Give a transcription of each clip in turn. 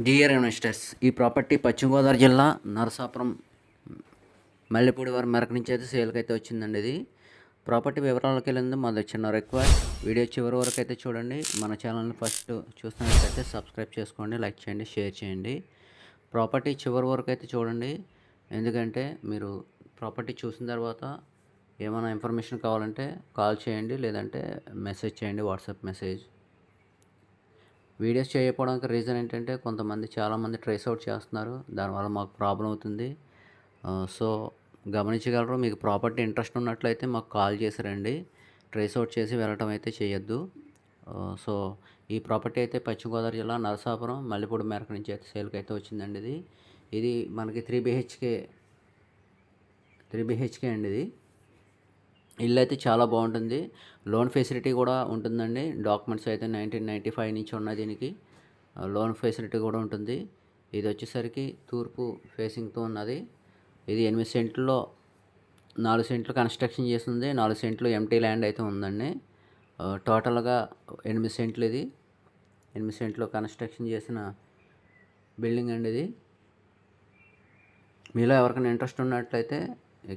Dear investors, ఈ property పశ్చిమ గోదావరి జిల్లా నరసాపురం మల్లెపూడి వారి మెరక నుంచి అయితే సేల్కి అయితే వచ్చిందండి. ఇది ప్రాపర్టీ వివరాలకు వెళ్ళింది మాది చిన్న రిక్వెస్ట్. వీడియో చివరి వరకు అయితే చూడండి. మన ఛానల్ని ఫస్ట్ చూస్తున్నట్లయితే సబ్స్క్రైబ్ చేసుకోండి, లైక్ చేయండి, షేర్ చేయండి. ప్రాపర్టీ చివరి వరకు అయితే చూడండి, ఎందుకంటే మీరు ప్రాపర్టీ చూసిన తర్వాత ఏమైనా ఇన్ఫర్మేషన్ కావాలంటే కాల్ చేయండి, లేదంటే మెసేజ్ చేయండి, వాట్సాప్ మెసేజ్. వీడియోస్ చేయకపోవడానికి రీజన్ ఏంటంటే కొంతమంది చాలామంది ట్రేస్ అవుట్ చేస్తున్నారు, దానివల్ల మాకు ప్రాబ్లం అవుతుంది. సో గమనించగలరు. మీకు ప్రాపర్టీ ఇంట్రెస్ట్ ఉన్నట్లయితే మాకు కాల్ చేసి రండి, ట్రేస్ అవుట్ చేసి వెళ్ళటం అయితే చేయొద్దు. సో ఈ ప్రాపర్టీ అయితే పశ్చిమ గోదావరి జిల్లా నరసాపురం మల్లెపూడి మేరకు నుంచి అయితే సేల్కి అయితే వచ్చిందండి. ఇది మనకి 3 బిహెచ్కే అండి. ఇది ఇల్లు అయితే చాలా బాగుంటుంది. లోన్ ఫెసిలిటీ కూడా ఉంటుందండి. డాక్యుమెంట్స్ అయితే 1995 నుంచి ఉన్నాయి. దీనికి లోన్ ఫెసిలిటీ కూడా ఉంటుంది. ఇది వచ్చేసరికి తూర్పు ఫేసింగ్తో ఉన్నది. ఇది 8 సెంట్లో 4 సెంట్లు కన్స్ట్రక్షన్ చేస్తుంది, 4 సెంట్లు ఎంటీ ల్యాండ్ అయితే ఉందండి. టోటల్గా 8 సెంట్లు. ఇది 8 సెంట్లో కన్స్ట్రక్షన్ చేసిన బిల్డింగ్ అండి. ఇది మీలో ఎవరికైనా ఇంట్రెస్ట్ ఉన్నట్లయితే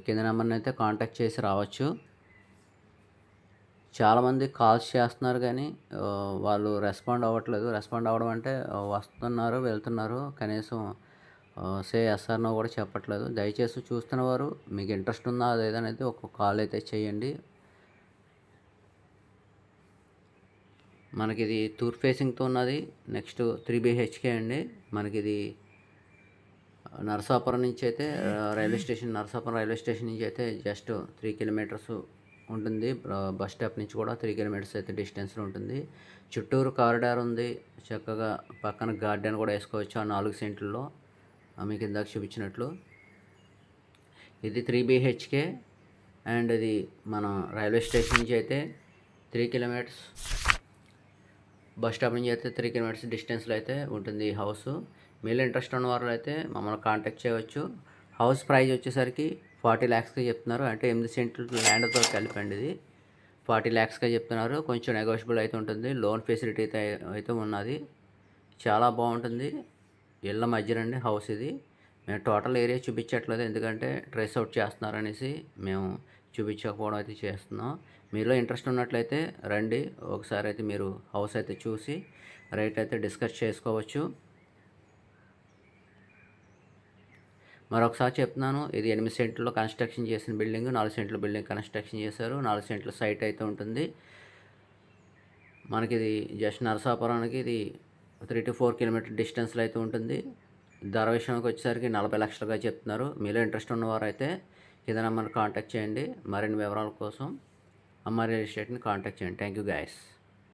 కింద నెంబర్ని అయితే కాంటాక్ట్ చేసి రావచ్చు. చాలామంది కాల్స్ చేస్తున్నారు కానీ వాళ్ళు రెస్పాండ్ అవ్వట్లేదు. రెస్పాండ్ అవ్వడం అంటే వస్తున్నారు, వెళ్తున్నారు, కనీసం సే ఎస్ఆర్ నో కూడా చెప్పట్లేదు. దయచేసి చూస్తున్నవారు మీకు ఇంట్రెస్ట్ ఉందా లేదనేది ఒక కాల్ అయితే చేయండి. మనకి ఇది తూర్పు ఫేసింగ్తో ఉన్నది. నెక్స్ట్ 3 బిహెచ్కే అండి. మనకి ఇది నరసాపురం నుంచి అయితే నరసాపురం రైల్వే స్టేషన్ నుంచి అయితే జస్ట్ 3 కిలోమీటర్స్ ఉంటుంది. బస్ స్టాప్ నుంచి కూడా 3 కిలోమీటర్స్ అయితే డిస్టెన్స్లో ఉంటుంది. చుట్టూరు కారిడార్ ఉంది, చక్కగా పక్కన గార్డెన్ కూడా వేసుకోవచ్చు ఆ 4 సెంట్లలో మీకు ఇందాక చూపించినట్లు. ఇది 3 బిహెచ్కే అండ్ ఇది మన రైల్వే స్టేషన్ నుంచి అయితే 3 కిలోమీటర్స్, బస్ స్టాప్ నుంచి అయితే 3 కిలోమీటర్స్ డిస్టెన్స్లో అయితే ఉంటుంది ఈ హౌస్. మీలో ఇంట్రెస్ట్ ఉన్న వారు అయితే మమ్మల్ని కాంటాక్ట్ చేయవచ్చు. హౌస్ ప్రైస్ వచ్చేసరికి 40 lakhsకి చెప్తున్నారు. అంటే 8 సెంట్లు ల్యాండ్తో కలిపండి. ఇది 40 lakhsగా చెప్తున్నారు. కొంచెం నెగోషియబుల్ అయితే ఉంటుంది. లోన్ ఫెసిలిటీ అయితే ఉన్నది. చాలా బాగుంటుంది. ఇళ్ళ మధ్యనండి హౌస్ ఇది. మేము టోటల్ ఏరియా చూపించట్లేదు, ఎందుకంటే ట్రేస్ అవుట్ చేస్తున్నారు అనేసి మేము చూపించకపోవడం అయితే చేస్తున్నాం. మీలో ఇంట్రెస్ట్ ఉన్నట్లయితే రండి, ఒకసారి అయితే మీరు హౌస్ అయితే చూసి రేట్ అయితే డిస్కస్ చేసుకోవచ్చు. మరొకసారి చెప్తున్నాను, ఇది 8 సెంట్లో కన్స్ట్రక్షన్ చేసిన బిల్డింగ్, 4 సెంట్ల బిల్డింగ్ కన్స్ట్రక్షన్ చేశారు. 4 సెంట్ల సైట్ అయితే ఉంటుంది. మనకి ఇది జస్ట్ నరసాపురానికి ఇది 3 to 4 కిలోమీటర్ డిస్టెన్స్లో అయితే ఉంటుంది. ధర విషయానికి వచ్చేసరికి 40 లక్షలుగా చెప్తున్నారు. మీలో ఇంట్రెస్ట్ ఉన్నవారు అయితే కింద నెంబర్ని కాంటాక్ట్ చేయండి. మరిన్ని వివరాల కోసం అమ్మాయి రియల్ ఎస్టేట్ని కాంటాక్ట్ చేయండి. Thank you guys.